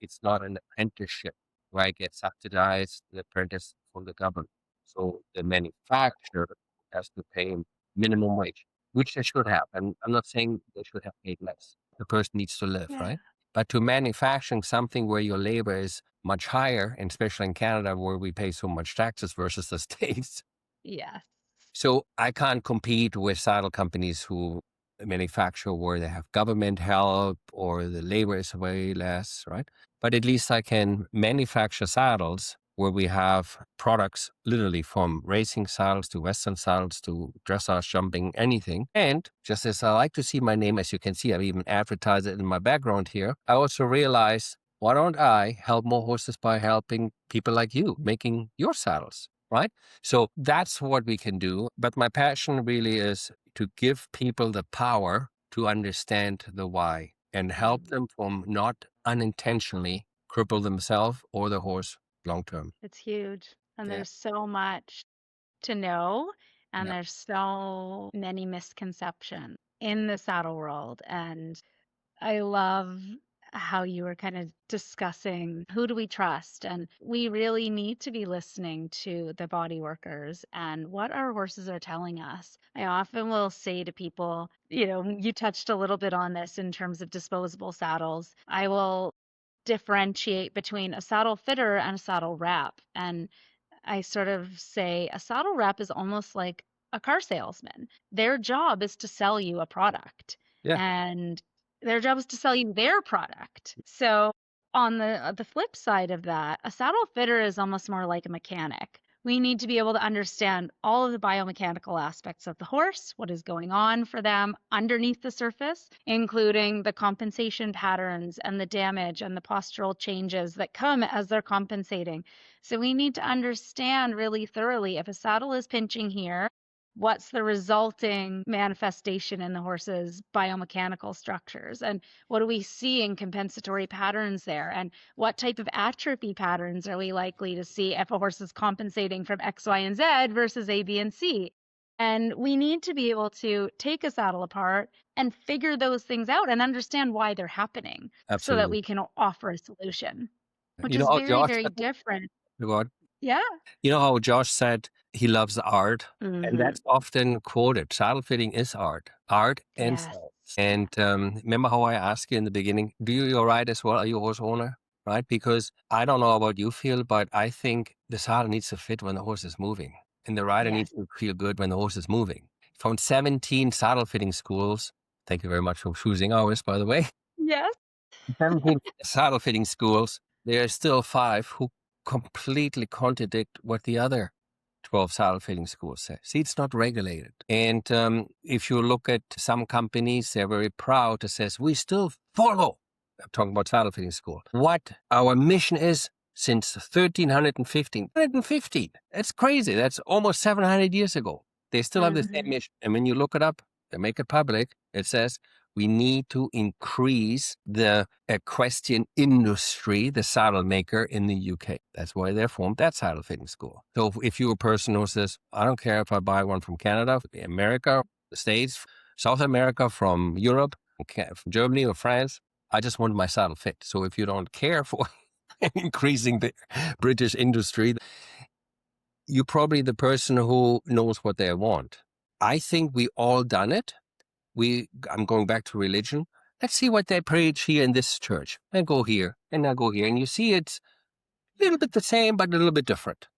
it's not an apprenticeship where I get subsidized the apprentice from the government. So the manufacturer has to pay minimum wage, which they should have. And I'm not saying they should have paid less. The person needs to live, Yeah. right? But to manufacturing something where your labor is much higher, and especially in Canada where we pay so much taxes versus the States, Yes. so I can't compete with saddle companies who manufacture where they have government help or the labor is way less, right? But at least I can manufacture saddles where we have products literally from racing saddles to Western saddles to dressage jumping, anything. And just as I like to see my name, as you can see, I've even advertised it in my background here. I also realize, why don't I help more horses by helping people like you making your saddles, right? So that's what we can do. But my passion really is to give people the power to understand the why and help Mhm. them from not unintentionally cripple themselves or the horse long term. It's huge. And Yeah. there's so much to know, and Yeah. there's so many misconceptions in the saddle world. And I love how you were kind of discussing who do we trust, and we really need to be listening to the body workers and what our horses are telling us. I often will say to people, you touched a little bit on this in terms of disposable saddles. I will differentiate between a saddle fitter and a saddle wrap. And I sort of say a saddle rep is almost like a car salesman. Their job is to sell you a product, Yeah. and their job is to sell you their product. So on the flip side of that, a saddle fitter is almost more like a mechanic. We need to be able to understand all of the biomechanical aspects of the horse, what is going on for them underneath the surface, including the compensation patterns and the damage and the postural changes that come as they're compensating. So we need to understand really thoroughly if a saddle is pinching here, what's the resulting manifestation in the horse's biomechanical structures? And what do we see in compensatory patterns there? And what type of atrophy patterns are we likely to see if a horse is compensating from X, Y, and Z versus A, B, and C? And we need to be able to take a saddle apart and figure those things out and understand why they're happening so that Absolutely. we can offer a solution, which You know is how very, Josh very different. what? Yeah. You know how Josh said he loves art, and Hmm. that's often quoted. Saddle fitting is art, art and Yes. science. Yeah. And remember how I asked you in the beginning, do you ride as well? Are you a horse owner? Right? Because I don't know about you, Phil, but I think the saddle needs to fit when the horse is moving, and the rider Yes. needs to feel good when the horse is moving. From 17 saddle fitting schools, thank you very much for choosing ours, by the way. Yes. 17 saddle fitting schools, there are still 5 who completely contradict what the other 12 saddle fitting schools say. See, it's not regulated. And if you look at some companies, they're very proud to say, we still follow, I'm talking about saddle fitting school, what our mission is since 1315. 115. That's crazy. That's almost 700 years ago. They still have the same Hmm. mission. And when you look it up, they make it public, it says, we need to increase the equestrian industry, the saddle maker in the UK. That's why they formed that saddle fitting school. So if you're a person who says, I don't care if I buy one from Canada, America, the States, South America, from Europe, from Germany or France, I just want my saddle fit. So if you don't care for increasing the British industry, you're probably the person who knows what they want. I think we all done it. I'm going back to religion. Let's see what they preach here in this church. And go here, and I go here. And you see it's a little bit the same, but a little bit different.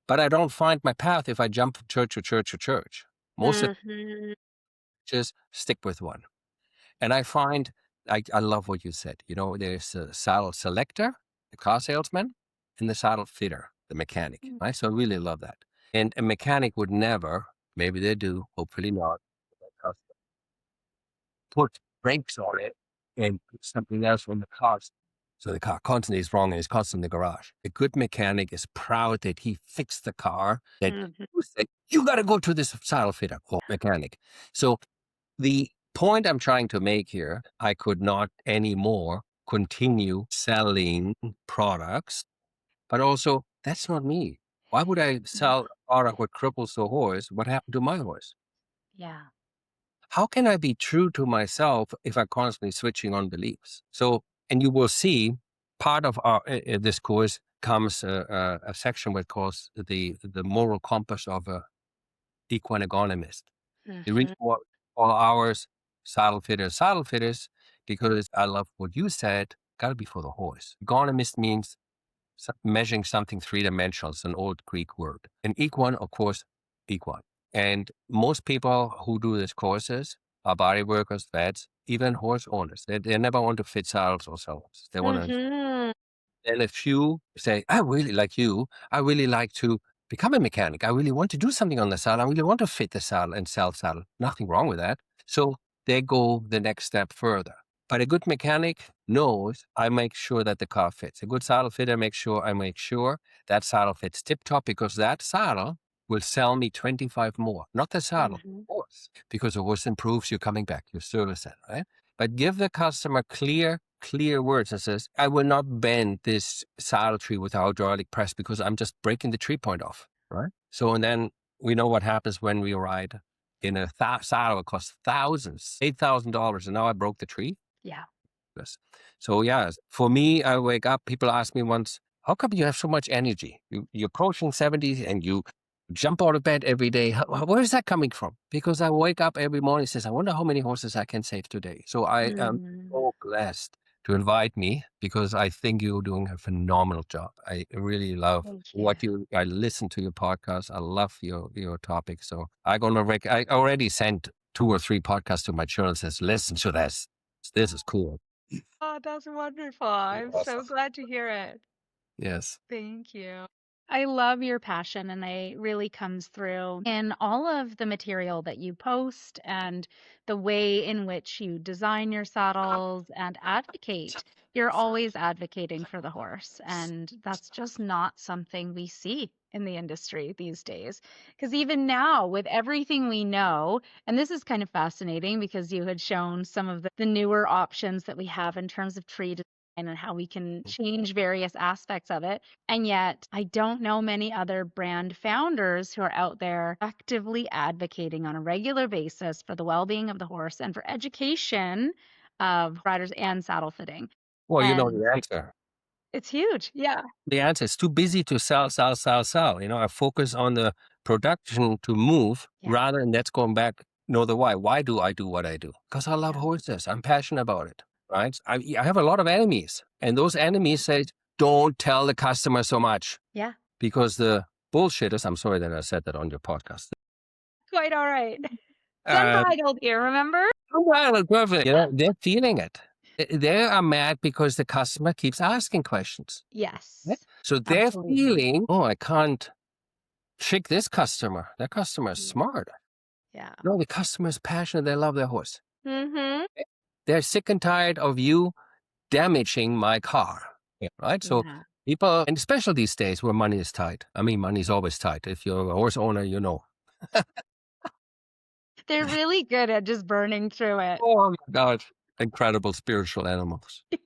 But I don't find my path if I jump from church to church to church. Most of Hmm. the churches stick with one. And I find, I love what you said. You know, there's a saddle selector, the car salesman, and the saddle fitter, the mechanic. Right? So I really love that. And a mechanic would never, maybe they do, hopefully not, put brakes on it and put something else on the car. So the car constantly is wrong and is constantly in the garage. A good mechanic is proud that he fixed the car, that Hmm. you say, you got to go to this saddle fitter or mechanic. So the point I'm trying to make here, I could not anymore continue selling products, but also that's not me. Why would I No. sell a product that cripples the horse? What happened to my horse? Yeah. How can I be true to myself if I'm constantly switching on beliefs? So, and you will see part of our this course comes a section which calls the moral compass of a equine agonomist. The reason Hmm. why all ours saddle fitters, because I love what you said, got to be for the horse. Agonomist means measuring something three-dimensional. It's an old Greek word. An equine, of course, equine. And most people who do these courses are body workers, vets, even horse owners. They never want to fit saddles or saddles. They want to. Hmm. And if you say, I really like you, I really like to become a mechanic. I really want to do something on the saddle. I really want to fit the saddle and sell saddle. Nothing wrong with that. So they go the next step further. But a good mechanic knows I make sure that the car fits. A good saddle fitter makes sure I make sure that saddle fits tip top because that saddle will sell me 25 more, not the saddle, Hmm. horse, because the horse improves, you're coming back, you service it, right? But give the customer clear words that says, I will not bend this saddle tree with a hydraulic press because I'm just breaking the tree point off, right? So, and then we know what happens when we ride in a saddle. It costs thousands, $8,000, and now I broke the tree. Yeah. Yes. So yeah, for me, I wake up, people ask me once, how come you have so much energy? You're approaching 70 and you jump out of bed every day. Where is that coming from? Because I wake up every morning and says, I wonder how many horses I can save today. So I am Hmm. so blessed to invite me because I think you're doing a phenomenal job. I really love Thank you. I listen to your podcast. I love your topic. So I already sent 2 or 3 podcasts to my children says, listen to this. This is cool. Oh, that's wonderful. I'm so Awesome. glad to hear it. Yes. Thank you. I love your passion, and it really comes through in all of the material that you post and the way in which you design your saddles and advocate. You're always advocating for the horse, and that's just not something we see in the industry these days. Because even now, with everything we know, and this is kind of fascinating because you had shown some of the newer options that we have in terms of tree and how we can change various aspects of it. And yet, I don't know many other brand founders who are out there actively advocating on a regular basis for the well being of the horse and for education of riders and saddle fitting. Well, you know And the answer. it's huge. Yeah. The answer is too busy to sell, sell, sell, sell. I focus on the production to move Yeah. rather than that's going back. Know the why. Why do I do what I do? Because I love Yeah. horses. I'm passionate about it. Right. I have a lot of enemies, and those enemies say, "Don't tell the customer so much," Yeah. because the bullshitters. I'm sorry that I said that on your podcast. Quite all right. It's Uh, unbridled here, remember? well, perfect. They're feeling it. They are mad because the customer keeps asking questions. Yeah. Yes. So they're Absolutely. feeling, oh, I can't trick this customer. That customer is Yeah. smart. Yeah. No, the customer is passionate. They love their horse. Mhm. They're sick and tired of you damaging my car. Yeah. Right? So Yeah. people, and especially these days where money is tight. I mean, money is always tight. If you're a horse owner, you know. They're really good at just burning through it. Oh, my God. Incredible spiritual animals. They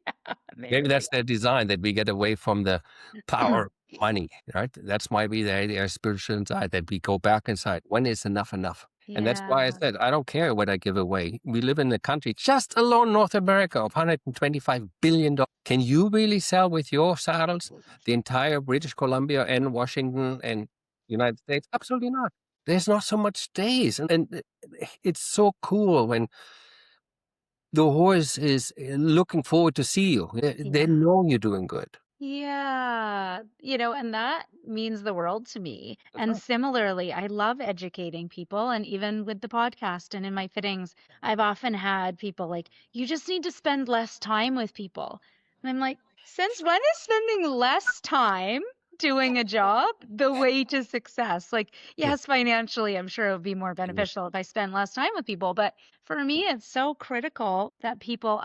Maybe really that's their design, that we get away from the are. power of money, right? That's why they are spiritual inside, that we go back inside. When is enough enough? And that's why I Yeah. said, I don't care what I give away. We live in a country, just alone North America, of $125 billion. Can you really sell with your saddles the entire British Columbia and Washington and United States? Absolutely not. There's not so much space. And it's so cool when the horse is looking forward to see you. They Yeah. know you're doing good. Yeah. And that means the world to me. That's And right. similarly, I love educating people. And even with the podcast and in my fittings, I've often had people like, you just need to spend less time with people. And I'm like, since when is spending less time doing a job the way to success? Like, Yeah. yes, financially, I'm sure it would be more Yeah. beneficial if I spend less time with people. But for me, it's so critical that people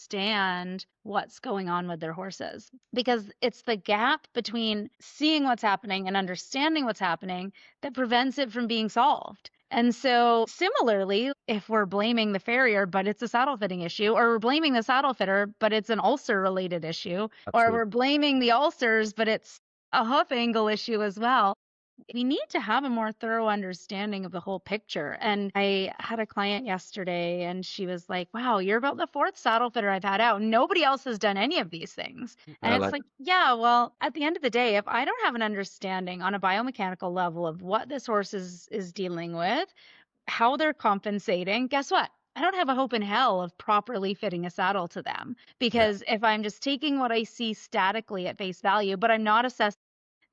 understand what's going on with their horses because it's the gap between seeing what's happening and understanding what's happening that prevents it from being solved. And so, similarly, if we're blaming the farrier, but it's a saddle fitting issue, or we're blaming the saddle fitter, but it's an ulcer related issue, or Absolutely. we're blaming the ulcers, but it's a hoof angle issue as well, we need to have a more thorough understanding of the whole picture. And I had a client yesterday and she was like, wow, you're about the fourth saddle fitter I've had out. Nobody else has done any of these things. And I it's like like, yeah, well, at the end of the day, if I don't have an understanding on a biomechanical level of what this horse is dealing with, how they're compensating, guess what? I don't have a hope in hell of properly fitting a saddle to them yeah. because if I'm just taking what I see statically at face value, but I'm not assessing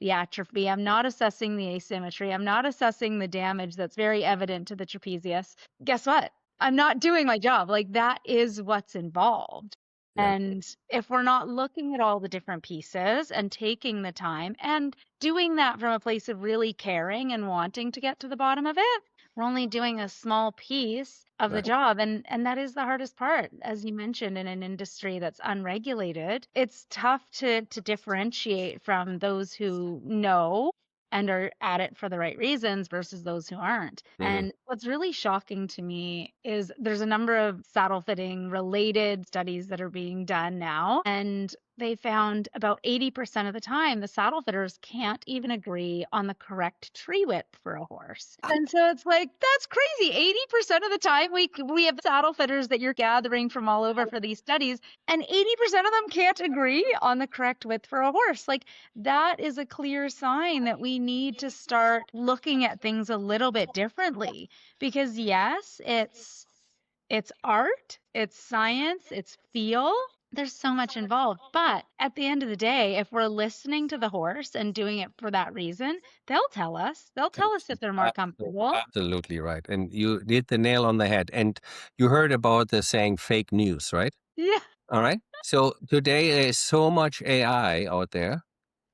the atrophy. I'm not assessing the asymmetry. I'm not assessing the damage that's very evident to the trapezius. Guess what? I'm not doing my job. Like that is what's involved. Yeah. And if we're not looking at all the different pieces and taking the time and doing that from a place of really caring and wanting to get to the bottom of it, we're only doing a small piece of the Right. job. And that is the hardest part. As you mentioned, in an industry that's unregulated, it's tough to differentiate from those who know and are at it for the right reasons versus those who aren't. Mhm. And what's really shocking to me is there's a number of saddle fitting related studies that are being done now. And they found about 80% of the time the saddle fitters can't even agree on the correct tree width for a horse. And so it's like, that's crazy. 80% of the time we have saddle fitters that you're gathering from all over for these studies, and 80% of them can't agree on the correct width for a horse. Like that is a clear sign that we need to start looking at things a little bit differently because yes, it's art, it's science, it's feel. There's so much involved. But at the end of the day, if we're listening to the horse and doing it for that reason, they'll tell us. They'll tell us if they're more comfortable. Absolutely right. And you hit the nail on the head. And you heard about the saying fake news, right? Yeah. All right. So today there's so much AI out there,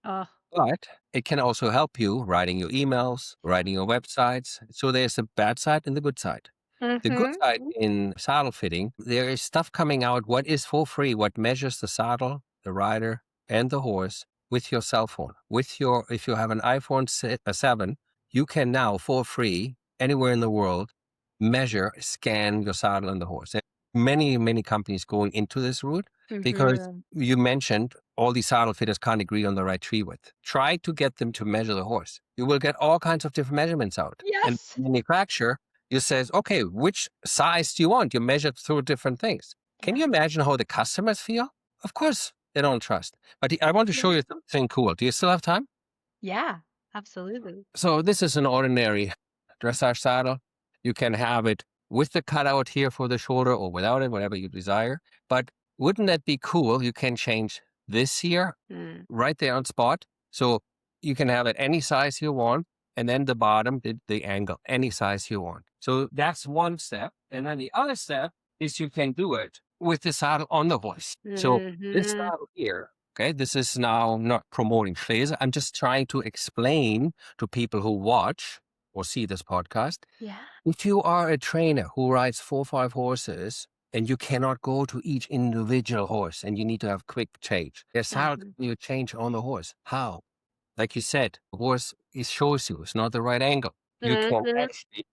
Oh, but it can also help you writing your emails, writing your websites. So there's a bad side and the good side. The good mm-hmm. side in saddle fitting, there is stuff coming out what is for free, what measures the saddle, the rider, and the horse with your cell phone. If you have an iPhone 7, you can now for free anywhere in the world measure, scan your saddle and the horse. And many companies going into this route. because Mhm. you mentioned all these saddle fitters can't agree on the right tree width. Try to get them to measure the horse. You will get all kinds of different measurements out. And Yes. the manufacturer, you says, okay, which size do you want? You measure through different things. Can Yeah. you imagine how the customers feel? Of course, they don't trust. But I want to show Yeah. you something cool. Do you still have time? Yeah, absolutely. So this is an ordinary dressage saddle. You can have it with the cutout here for the shoulder or without it, whatever you desire. But wouldn't that be cool? You can change this here Mm. right there on spot. So you can have it any size you want. And then the bottom, the angle, any size you want. So that's one step. And then the other step is you can do it with the saddle on the horse. So this Mhm. saddle here, okay, this is now not promoting Schleese. I'm just trying to explain to people who watch or see this podcast. Yeah. If you are a trainer who rides 4 or 5 horses and you cannot go to each individual horse and you need to have quick change, there's how Mhm. you change on the horse. How? Like you said, the horse, it shows you it's not the right angle. You can Mhm. actually,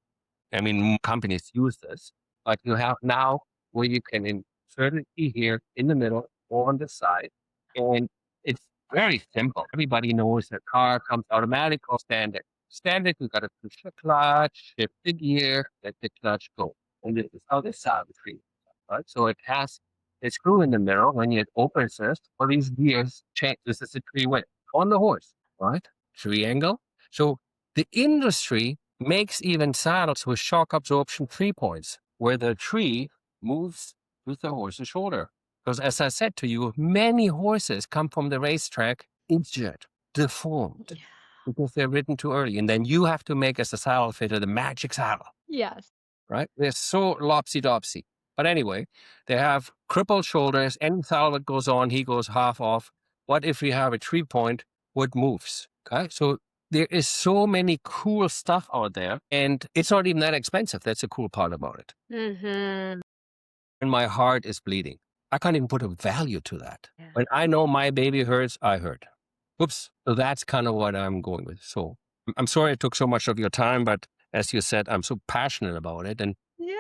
I mean, companies use this, but you have now where you can insert it here in the middle or on the side. And it's very simple. Everybody knows the car comes automatic or standard. Standard, you got to push the clutch, shift the gear, let the clutch go. And this is how the sound treats, right? So it has a screw in the middle. When it opens this, all these gears change. This is a tree width on the horse, right? Tree angle. So the industry makes even saddles with shock absorption 3 points, where the tree moves with the horse's shoulder. Because as I said to you, many horses come from the racetrack injured, deformed, Yeah. because they're ridden too early. And then you have to make as a saddle fitter the magic saddle, Yes. right? They're so lopsy-dopsy. But anyway, they have crippled shoulders. Any saddle that goes on, he goes half off. What if we have a 3 point? What moves? Okay, so there is so many cool stuff out there, and it's not even that expensive. That's the cool part about it. Mhm. And my heart is bleeding. I can't even put a value to that. Yeah. When I know my baby hurts, I hurt. Whoops. So that's kind of what I'm going with. So I'm sorry it took so much of your time, but as you said, I'm so passionate about it. And Yeah.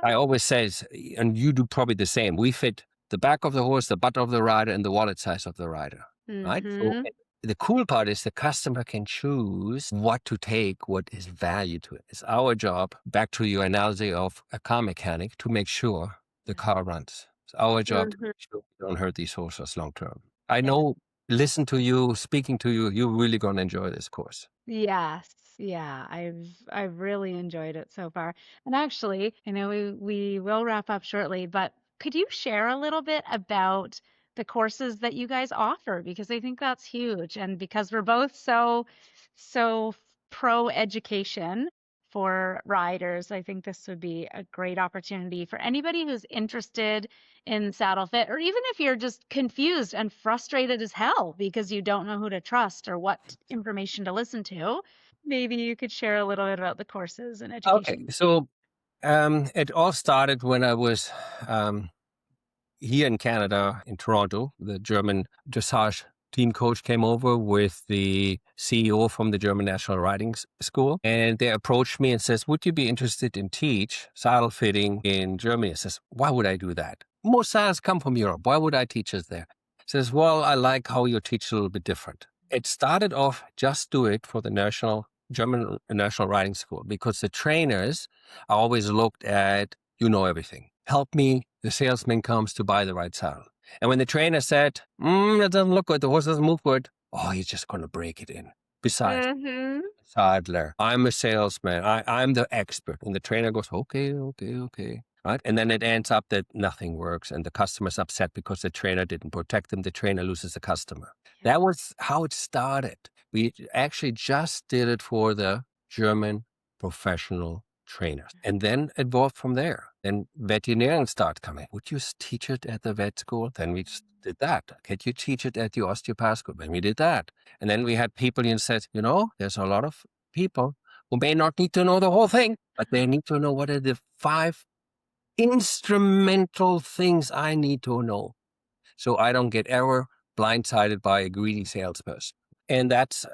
I always says, and you do probably the same. We fit the back of the horse, the butt of the rider, and the wallet size of the rider, right? So Mhm. the cool part is the customer can choose what to take, what is value to it. It's our job, back to your analogy of a car mechanic, to make sure the Yeah. car runs. It's our job to Mhm. make sure we don't hurt these horses long term. I Yeah. know, listen to you, speaking to you, you're really going to enjoy this course. Yes. Yeah, I've really enjoyed it so far. And actually, I know we will wrap up shortly, but could you share a little bit about the courses that you guys offer? Because I think that's huge. And because we're both so pro education for riders, I think this would be a great opportunity for anybody who's interested in saddle fit, or even if you're just confused and frustrated as hell because you don't know who to trust or what information to listen to, maybe you could share a little bit about the courses and Okay. education. So it all started when I was um, here in Canada, in Toronto. The German dressage team coach came over with the CEO from the German National Riding School, and they approached me and says, "Would you be interested in teach saddle fitting in Germany?" I says, "Why would I do that? Most saddles come from Europe. Why would I teach us there?" Says, "Well, I like how you teach a little bit different." It started off just do it for the German National Riding School, because the trainers always looked at, you know, everything. Help me. The salesman comes to buy the right saddle. And when the trainer said, that doesn't look good, the horse doesn't move good, oh, he's just going to break it in. Besides, Mm-hmm. saddler, I'm a salesman. I'm the expert. And the trainer goes, okay, okay, okay. Right. And then it ends up that nothing works and the customer's upset because the trainer didn't protect them. The trainer loses the customer. Yeah. That was how it started. We actually just did it for the German professional trainers. And then it evolved from there. Then veterinarians start coming. Would you teach it at the vet school? Then we just did that. Could you teach it at the osteopath school? Then we did that. And then we had people who said, there's a lot of people who may not need to know the whole thing, but they need to know what are the 5 instrumental things I need to know so I don't get ever blindsided by a greedy salesperson. And that's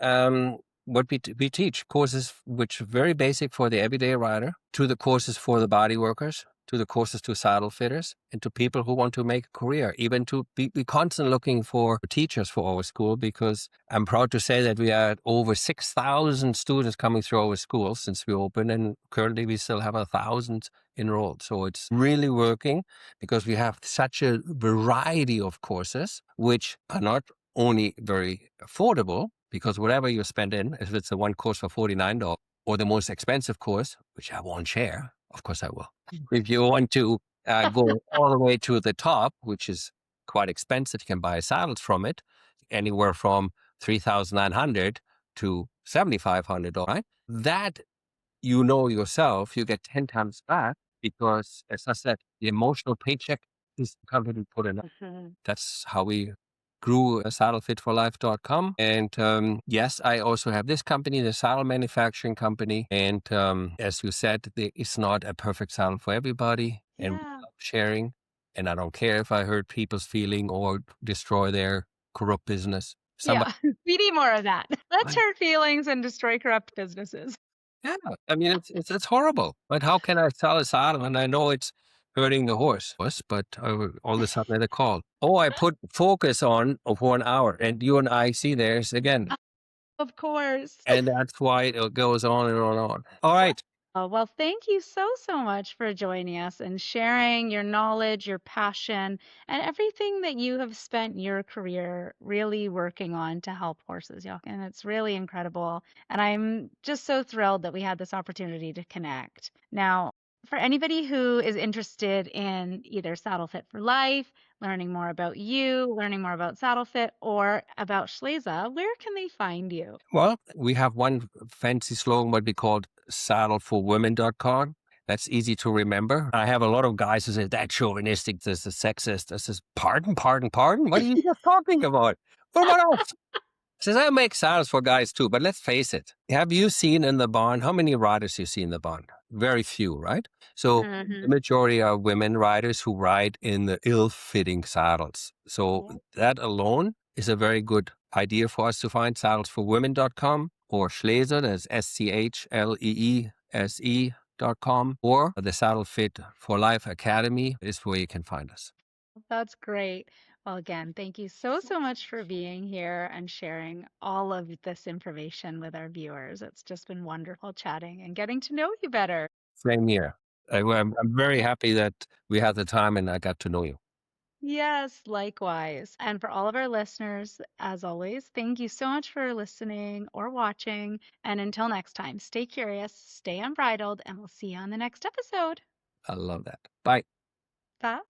what we teach courses, which are very basic for the everyday rider, to the courses for the body workers, to the courses to saddle fitters and to people who want to make a career, even to be constantly looking for teachers for our school, because I'm proud to say that we had over 6,000 students coming through our school since we opened, and currently we still have 1,000 enrolled. So it's really working because we have such a variety of courses, which are not only very affordable, because whatever you spend in, if it's a one course for $49 or the most expensive course, which I won't share, of course I will. If you want to go all the way to the top, which is quite expensive, you can buy saddles from it, anywhere from 3,900 to 7,500. Right? That you know yourself, you get 10 times back because, as I said, the emotional paycheck is the company put in. Mhm. That's how we grew saddlefitforlife.com. And yes, I also have this company, the saddle manufacturing company. And as you said, there is not a perfect saddle for everybody. And we Yeah. love sharing. And I don't care if I hurt people's feeling or destroy their corrupt business. Somebody, Yeah. We need more of that. Let's hurt feelings and destroy corrupt businesses. yeah, I mean, it's horrible. But how can I sell a saddle and I know it's hurting the horse? But all of a sudden I get a call. Oh, I put focus on for an hour, and you and I see there's again, Of course. and that's why it goes on and on and on. All right, Oh, well, thank you so, so much for joining us and sharing your knowledge, your passion, and everything that you have spent your career really working on to help horses, Jochen. It's really incredible. And I'm just so thrilled that we had this opportunity to connect. Now, for anybody who is interested in either Saddle Fit for Life, learning more about you, learning more about Saddle Fit, or about Schleese, where can they find you? well, we have one fancy slogan, what we called saddleforwomen.com. That's easy to remember. I have a lot of guys who say that's chauvinistic, this is sexist. I says, pardon, pardon, pardon. What are you just talking about? Well, what else? Says I make saddles for guys too, but let's face it. Have you seen in the barn, how many riders you see in the barn? Very few, right? So the Hmm. majority are women riders who ride in the ill-fitting saddles. So Yeah. that alone is a very good idea for us to find saddlesforwomen.com or Schleese, that's SCHLEESE.com, or the Saddle Fit for Life Academy is where you can find us. That's great. Well, again, thank you so, so much for being here and sharing all of this information with our viewers. It's just been wonderful chatting and getting to know you better. Same here. I'm very happy that we had the time and I got to know you. Yes, likewise. And for all of our listeners, as always, thank you so much for listening or watching. And until next time, stay curious, stay unbridled, and we'll see you on the next episode. I love that. Bye. Bye.